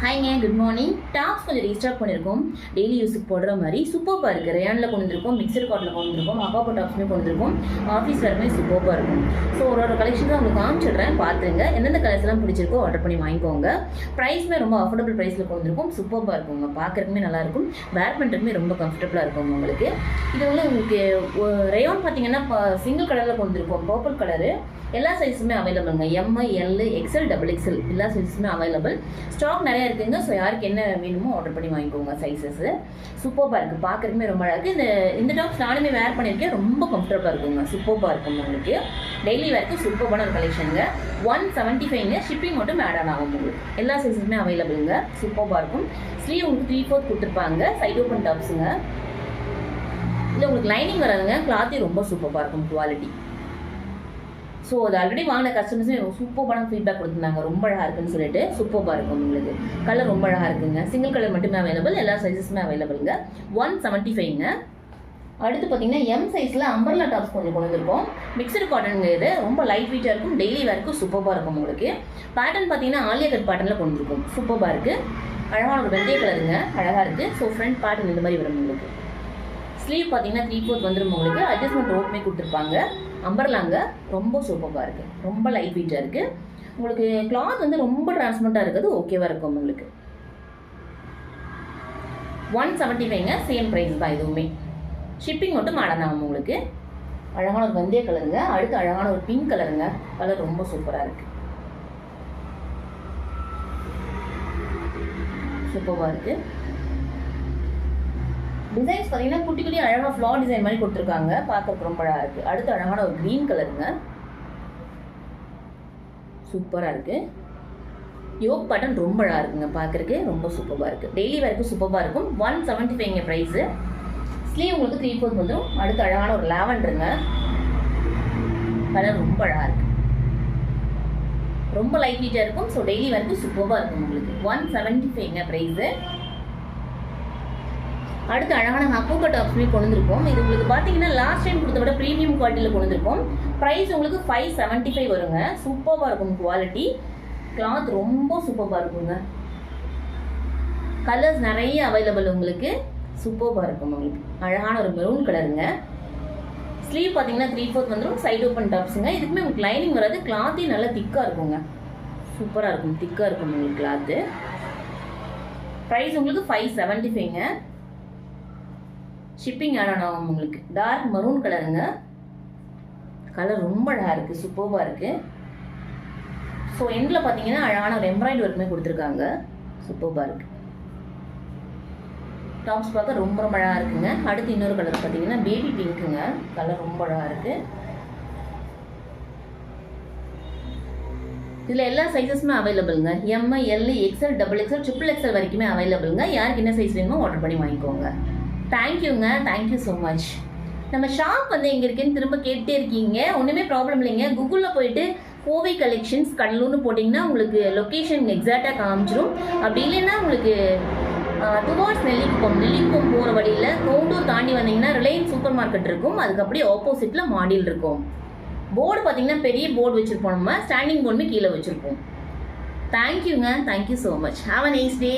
ஹாய்ங்க, good morning. Tops கொஞ்சம் restock பண்ணியிருக்கோம். Daily யூஸுக்கு போடுற மாதிரி சூப்பராக இருக்குது. ரேயானில் கொண்டு வந்திருக்கோம், மிக்சர் காட்டில் கொண்டு வந்திருக்கோம், அப்பாப்போ டாப்ஸுமே கொண்டு வந்திருக்கோம். ஆஃபீஸ் வேறுமே சூப்பராக இருக்கும். ஸோ ஒரு கலெக்ஷன் தான் உங்களுக்கு காமிச்சிடுறேன், பார்த்துருங்க. எந்தெந்த கலர்ஸ்லாம் பிடிச்சிருக்கோ ஆர்டர் பண்ணி வாங்கிக்கோங்க. ப்ரைஸுமே ரொம்ப அஃபோர்டபுள் ப்ரைஸில் கொண்டு வந்திருக்கோம். சூப்பராக இருக்குங்க, பார்க்குறதுக்குமே நல்லாயிருக்கும், வேர் பண்ணுறதுக்குமே ரொம்ப கம்ஃபர்டபுளாக இருக்கும் உங்களுக்கு. இது வந்து உங்களுக்கு ரேயான் பார்த்தீங்கன்னா சிங்கிள் கலரில் கொண்டு வந்திருக்கோம், பர்பிள் கலரு. எல்லா சைஸுமே அவைலபிளுங்க. M, L, XL, double XL எல்லா சைஸுமே அவைலபிள். ஸ்டாக் நிறையா இருக்குங்க. ஸோ யாருக்கு என்ன வேணுமோ ஆர்டர் பண்ணி வாங்கிக்கோங்க. சைஸஸ் சூப்பராக இருக்குது, பார்க்குறதுமே ரொம்ப அழகாக இருக்குது. இந்த டாப்ஸ் நானுமே வேர் பண்ணியிருக்கேன், ரொம்ப கம்ஃபர்டபுளாக இருக்குங்க, சூப்பராக இருக்கும் உங்களுக்கு. டெய்லி வேர்க்கு சூப்பரான ஒரு கலெக்ஷனுங்க. 175 ஷிப்பிங் மட்டும் ஆட் ஆன் ஆகும் உங்களுக்கு. எல்லா சைஸுமே அவைலபிளுங்க, சூப்பராக இருக்கும். ஸ்லீவ் உங்களுக்கு 3/4 கொடுத்துருப்பாங்க. சைட் ஓப்பன் டாப்ஸுங்க. இல்லை உங்களுக்கு லைனிங் வராதுங்க. கிளாத்தே ரொம்ப சூப்பராக இருக்கும், குவாலிட்டி. ஸோ அது ஆல்ரெடி வாங்கின கஸ்டமர்ஸும் சூப்பரான ஃபீட்பேக் கொடுத்துருந்தாங்க, ரொம்ப அழகாக இருக்குன்னு சொல்லிட்டு. சூப்பராக இருக்கும் உங்களுக்கு. கலர் ரொம்ப அழகாக இருக்குங்க. சிங்கிள் கலர் மட்டுமே அவைலபிள், எல்லா சைஸஸுமே அவைலபிளுங்க. 175. அடுத்து பார்த்தீங்கன்னா எம் சைஸில் அம்பர்லா டாப்ஸ் கொஞ்சம் கொண்டு வந்திருக்கோம். மிக்சடு காட்டனுங்க. இது ரொம்ப லைட் வெயிட்டாக இருக்கும், டெய்லி வேர்க்கும் சூப்பராக இருக்கும் உங்களுக்கு. பேட்டர்ன் பார்த்தீங்கன்னா ஆலியா கட் பேட்டர்னில் கொண்டு வந்திருக்கும், சூப்பராக இருக்குது. அழகான ஒரு வெந்தய கலருங்க, அழகாக இருக்குது. ஸோ ஃப்ரண்ட் பேட்டர்ன் இந்த மாதிரி வரும் உங்களுக்கு. ஸ்லீவ் பார்த்தீங்கன்னா 3/4 வந்துடும் உங்களுக்கு. அட்ஜஸ்ட்மெண்ட் ரோப்புமே கொடுத்துருப்பாங்க. அம்பர்லாங்க, ரொம்ப சூப்பராக இருக்குது, ரொம்ப லைட் வெயிட்டாக இருக்குது உங்களுக்கு. கிளாத் வந்து ரொம்ப டிரான்ஸ்பரண்ட்டாக இருக்குது, ஓகேவாக இருக்கும் உங்களுக்கு. 175ங்க, சேம் ப்ரைஸ் தான் இதுவுமே. ஷிப்பிங் மட்டும் ஆட் ஆகும் உங்களுக்கு. அழகான ஒரு வெந்தய கலருங்க. அடுத்து அழகான ஒரு பிங்க் கலருங்க. கலர் ரொம்ப சூப்பராக இருக்குது, சூப்பராக இருக்குது. டிசைன்ஸ் பார்த்தீங்கன்னா குட்டி குட்டி அழகாக ஃப்ளார் டிசைன் மாதிரி கொடுத்துருக்காங்க, பார்க்கறதுக்கு ரொம்ப அழகாக இருக்குது. அடுத்து அழகான ஒரு க்ரீன் கலருங்க, சூப்பராக இருக்குது. யோக் பேட்டர்ன் ரொம்ப அழகாக இருக்குங்க, பார்க்குறதுக்கு ரொம்ப சூப்பராக இருக்குது. டெய்லி வேர்க்கும் சூப்பராக இருக்கும். 175ங்க ப்ரைஸு. ஸ்லீவ் உங்களுக்கு 3/4 வந்துடும். அடுத்து அழகான ஒரு லாவெண்டருங்க. கலர் ரொம்ப அழகாக இருக்குது, ரொம்ப லைட் வெயிட்டாக இருக்கும். ஸோ டெய்லி வேர்க்கும் சூப்பராக இருக்கும் உங்களுக்கு. 175ங்க ப்ரைஸு. அடுத்து அழகான ஹக்கூக்கா டாப்ஸுமே கொண்டு வந்திருக்கோம். இது உங்களுக்கு பார்த்தீங்கன்னா லாஸ்ட் டைம் கொடுத்த விட ப்ரீமியம் குவாலிட்டியில் கொண்டு வந்திருக்கோம். ப்ரைஸ் உங்களுக்கு 575 வருங்க. சூப்பராக இருக்கும் குவாலிட்டி. கிளாத் ரொம்ப சூப்பராக இருக்குங்க. கலர்ஸ் நிறைய அவைலபிள் உங்களுக்கு, சூப்பராக இருக்கும் உங்களுக்கு. அழகான ஒரு மெரூன் கலருங்க. ஸ்லீவ் பார்த்தீங்கன்னா 3/4 வந்துடும். சைடு ஓப்பன் டாப்ஸுங்க. இதுக்குமே உங்களுக்கு லைனிங் வராது. கிளாத்தே நல்லா திக்காக இருக்குங்க, சூப்பராக இருக்கும், திக்காக இருக்கும் உங்களுக்கு கிளாத்து. ப்ரைஸ் உங்களுக்கு 575ங்க. ஷிப்பிங் ஆட் ஆன் ஆகும் உங்களுக்கு. டார்க் மரூன் கலருங்க. கலர் ரொம்ப அழகாக இருக்குது, சூப்பராக இருக்குது. ஸோ எண்டில் பார்த்தீங்கன்னா அழகான ஒரு எம்ப்ராய்டரி ஒர்க்குமே கொடுத்துருக்காங்க, சூப்பராக இருக்குது. டாப்ஸ் பார்க்க ரொம்ப ரொம்ப அழகாக இருக்குங்க. அடுத்து இன்னொரு கலர் பார்த்தீங்கன்னா பேபி பிங்க்குங்க. கலர் ரொம்ப அழகாக இருக்குது. இதில் எல்லா சைஸஸுமே அவைலபிளுங்க. M, L, XL, double XL, triple XL வரைக்குமே அவைலபிளுங்க. யாருக்கு என்ன சைஸ் வேணுமோ ஆர்டர் பண்ணி வாங்கிக்கோங்க. தேங்க்யூங்க, தேங்க்யூ ஸோ மச். நம்ம ஷாப் வந்து எங்கே இருக்குன்னு திரும்ப கேட்டே இருக்கீங்க. ஒன்றுமே ப்ராப்ளம் இல்லைங்க. கூகுளில் போயிட்டு கோவை கலெக்ஷன்ஸ் கடலூர்னு போட்டிங்கன்னா உங்களுக்கு லொக்கேஷன் எக்ஸாக்டாக காமிச்சிடும். அப்படி இல்லைன்னா உங்களுக்கு டுவார்ட்ஸ் நெல்லிக்குப்பம் போகிற வழியில் கோண்டூர் தாண்டி வந்தீங்கன்னா ரிலையன்ஸ் சூப்பர் மார்க்கெட் இருக்கும். அதுக்கு அப்படியே ஆப்போசிட்டில் மாடியில் இருக்கும். போர்டு பார்த்தீங்கன்னா பெரிய போர்டு வச்சுருப்போம், நம்ம ஸ்டாண்டிங் போர்டுமே கீழே வச்சுருப்போம். தேங்க்யூங்க, thank you so much. Have a nice day.